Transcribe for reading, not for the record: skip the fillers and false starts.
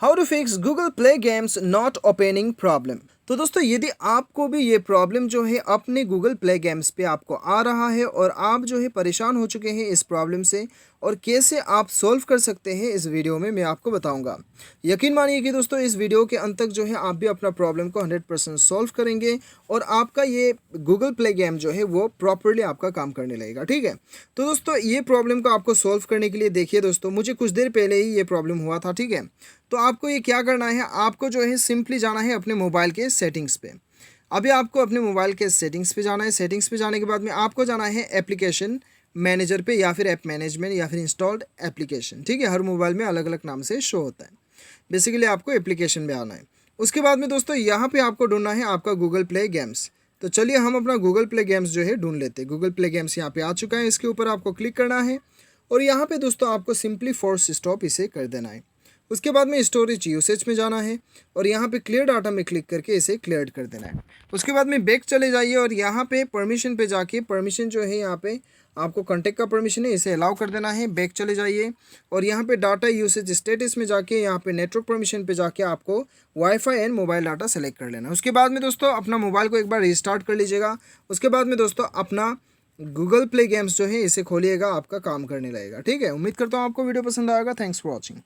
How to fix Google play games not opening problem. तो दोस्तों यदि आपको भी ये प्रॉब्लम जो है अपने गूगल प्ले गेम्स पे आपको आ रहा है और आप जो है परेशान हो चुके हैं इस प्रॉब्लम से और कैसे आप सोल्व कर सकते हैं, इस वीडियो में मैं आपको बताऊंगा। यकीन मानिए कि दोस्तों इस वीडियो के अंत तक जो है आप भी अपना प्रॉब्लम को 100% सोल्व करेंगे और आपका ये गूगल प्ले गेम जो है वो प्रॉपरली आपका काम करने लगेगा। ठीक है, तो दोस्तों ये प्रॉब्लम को आपको सोल्व करने के लिए देखिए दोस्तों, मुझे कुछ देर पहले ही ये प्रॉब्लम हुआ था। ठीक है, तो आपको ये क्या करना है, आपको जो है सिंपली जाना है अपने मोबाइल के सेटिंग्स पे। अभी आपको अपने मोबाइल के सेटिंग्स पे जाना है। सेटिंग्स पे जाने के बाद में आपको जाना है एप्लीकेशन मैनेजर पे या फिर ऐप मैनेजमेंट या फिर इंस्टॉल्ड एप्लीकेशन। ठीक है, हर मोबाइल में अलग अलग नाम से शो होता है। बेसिकली आपको एप्लीकेशन में आना है। उसके बाद में दोस्तों यहाँ पे आपको ढूंढना है आपका गूगल प्ले गेम्स। तो चलिए हम अपना गूगल प्ले गेम्स जो है ढूंढ लेते हैं। गूगल प्ले गेम्स यहाँ पे आ चुका है, इसके ऊपर आपको क्लिक करना है और यहाँ पे दोस्तों आपको सिंपली फोर्स स्टॉप इसे कर देना है। उसके बाद में स्टोरेज यूसेज में जाना है और यहाँ पे क्लियर डाटा में क्लिक करके इसे क्लियर कर देना है। उसके बाद में बैक चले जाइए और यहाँ पे परमिशन पे जाके परमिशन जो है यहाँ पे आपको कॉन्टैक्ट का परमिशन है, इसे अलाउ कर देना है। बैक चले जाइए और यहाँ पे डाटा यूसेज स्टेटस में जाके यहाँ पे नेटवर्क परमिशन पे जाके आपको wifi and mobile data select कर लेना है। उसके बाद में दोस्तों अपना मोबाइल को एक बार रिस्टार्ट कर लीजिएगा। उसके बाद में दोस्तों अपना गूगल प्ले गेम्स जो है इसे खोलिएगा, आपका काम करने लगेगा। ठीक है, उम्मीद करता हूँ आपको वीडियो पसंद आएगा। Thanks for watching.